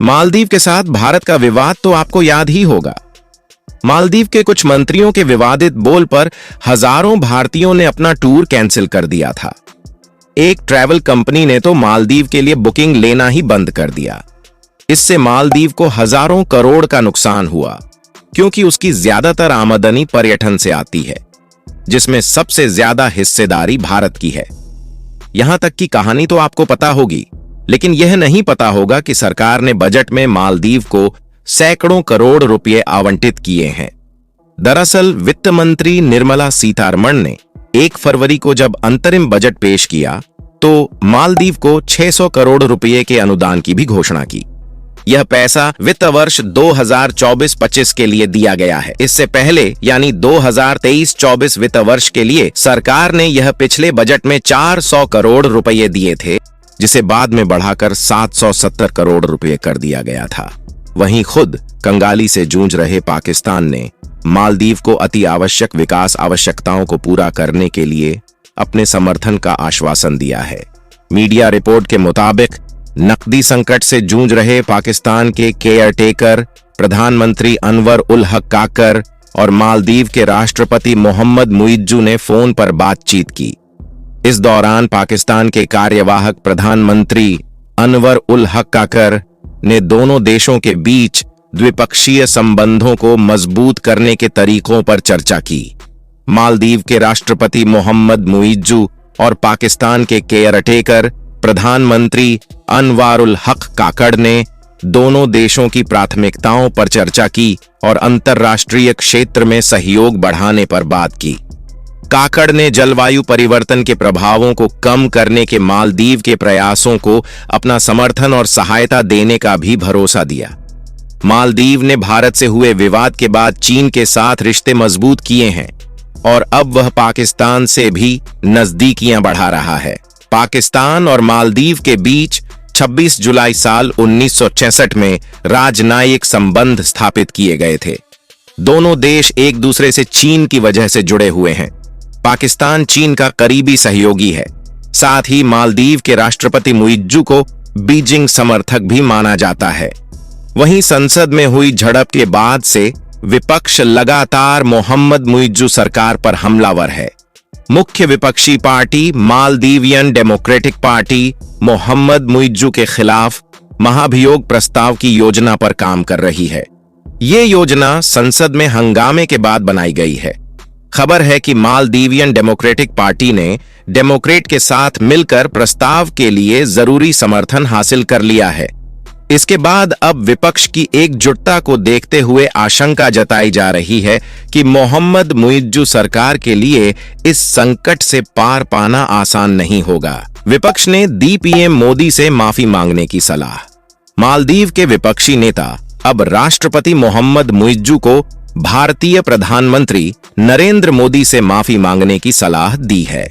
मालदीव के साथ भारत का विवाद तो आपको याद ही होगा। मालदीव के कुछ मंत्रियों के विवादित बोल पर हजारों भारतीयों ने अपना टूर कैंसिल कर दिया था। एक ट्रैवल कंपनी ने तो मालदीव के लिए बुकिंग लेना ही बंद कर दिया। इससे मालदीव को हजारों करोड़ का नुकसान हुआ, क्योंकि उसकी ज्यादातर आमदनी पर्यटन से आती है, जिसमें सबसे ज्यादा हिस्सेदारी भारत की है। यहां तक की कहानी तो आपको पता होगी, लेकिन यह नहीं पता होगा कि सरकार ने बजट में मालदीव को सैकड़ों करोड़ रुपए आवंटित किए हैं। दरअसल वित्त मंत्री निर्मला सीतारमण ने 1 फरवरी को जब अंतरिम बजट पेश किया तो मालदीव को 600 करोड़ रुपए के अनुदान की भी घोषणा की। यह पैसा वित्त वर्ष 2024-25 के लिए दिया गया है। इससे पहले यानी 2023-24 वित्त वर्ष के लिए सरकार ने यह पिछले बजट में 400 करोड़ रुपए दिए थे, जिसे बाद में बढ़ाकर 770 करोड़ रुपए कर दिया गया था। वहीं खुद कंगाली से जूझ रहे पाकिस्तान ने मालदीव को अति आवश्यक विकास आवश्यकताओं को पूरा करने के लिए अपने समर्थन का आश्वासन दिया है। मीडिया रिपोर्ट के मुताबिक नकदी संकट से जूझ रहे पाकिस्तान के केयरटेकर प्रधानमंत्री अनवर उल हक काकर और मालदीव के राष्ट्रपति मोहम्मद मुइज्जू ने फोन पर बातचीत की। इस दौरान पाकिस्तान के कार्यवाहक प्रधानमंत्री अनवर उल हक काकर ने दोनों देशों के बीच द्विपक्षीय संबंधों को मजबूत करने के तरीकों पर चर्चा की। मालदीव के राष्ट्रपति मोहम्मद मुइज्जू और पाकिस्तान के केयरटेकर प्रधानमंत्री अनवारुल हक काकड़ ने दोनों देशों की प्राथमिकताओं पर चर्चा की और अंतर्राष्ट्रीय क्षेत्र में सहयोग बढ़ाने पर बात की। काकड़ ने जलवायु परिवर्तन के प्रभावों को कम करने के मालदीव के प्रयासों को अपना समर्थन और सहायता देने का भी भरोसा दिया। मालदीव ने भारत से हुए विवाद के बाद चीन के साथ रिश्ते मजबूत किए हैं और अब वह पाकिस्तान से भी नजदीकियां बढ़ा रहा है। पाकिस्तान और मालदीव के बीच 26 जुलाई साल 1966 में राजनयिक संबंध स्थापित किए गए थे। दोनों देश एक दूसरे से चीन की वजह से जुड़े हुए हैं। पाकिस्तान चीन का करीबी सहयोगी है। साथ ही मालदीव के राष्ट्रपति मुइज्जू को बीजिंग समर्थक भी माना जाता है। वहीं संसद में हुई झड़प के बाद से विपक्ष लगातार मोहम्मद मुइज्जू सरकार पर हमलावर है। मुख्य विपक्षी party Maldivian Democratic Party Mohammad Muizzu के खिलाफ महाभियोग प्रस्ताव की योजना पर काम कर रही है। ये योजना संसद में हंगामे के बाद बनाई गई है। खबर है कि मालदीवियन डेमोक्रेटिक पार्टी ने डेमोक्रेट के साथ मिलकर प्रस्ताव के लिए जरूरी समर्थन हासिल कर लिया है। इसके बाद अब विपक्ष की एकजुटता को देखते हुए आशंका जताई जा रही है कि मोहम्मद मुइज्जू सरकार के लिए इस संकट से पार पाना आसान नहीं होगा। विपक्ष ने दी पीएम मोदी से माफी मांगने की सलाह। मालदीव के विपक्षी नेता अब राष्ट्रपति मोहम्मद मुइज्जू को भारतीय प्रधानमंत्री नरेंद्र मोदी से माफी मांगने की सलाह दी है।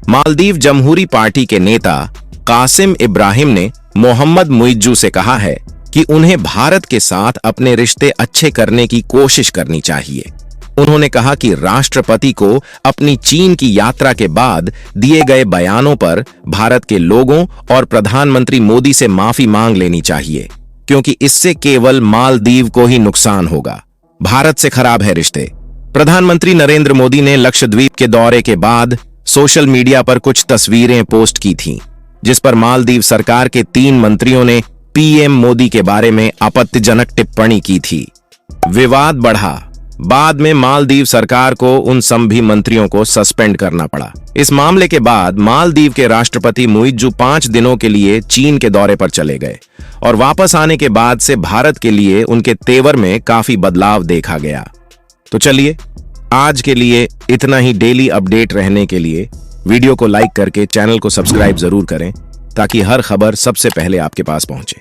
मालदीव जमहूरी पार्टी के नेता कासिम इब्राहिम ने मोहम्मद मुइज्जू से कहा है कि उन्हें भारत के साथ अपने रिश्ते अच्छे करने की कोशिश करनी चाहिए। उन्होंने कहा कि राष्ट्रपति को अपनी चीन की यात्रा के बाद दिए गए बयानों पर भारत के लोगों और प्रधानमंत्री मोदी से माफी मांग लेनी चाहिए, क्योंकि इससे केवल मालदीव को ही नुकसान होगा। भारत से खराब है रिश्ते। प्रधानमंत्री नरेंद्र मोदी ने लक्षद्वीप के दौरे के बाद सोशल मीडिया पर कुछ तस्वीरें पोस्ट की थीं, जिस पर मालदीव सरकार के 3 मंत्रियों ने पीएम मोदी के बारे में आपत्तिजनक टिप्पणी की थी। विवाद बढ़ा। बाद में मालदीव सरकार को उन सभी मंत्रियों को सस्पेंड करना पड़ा। इस मामले के बाद मालदीव के राष्ट्रपति मुइज्जू 5 दिनों के लिए चीन के दौरे पर चले गए और वापस आने के बाद से भारत के लिए उनके तेवर में काफी बदलाव देखा गया। तो चलिए, आज के लिए इतना ही। डेली अपडेट रहने के लिए वीडियो को लाइक करके चैनल को सब्सक्राइब जरूर करें, ताकि हर खबर सबसे पहले आपके पास पहुंचे।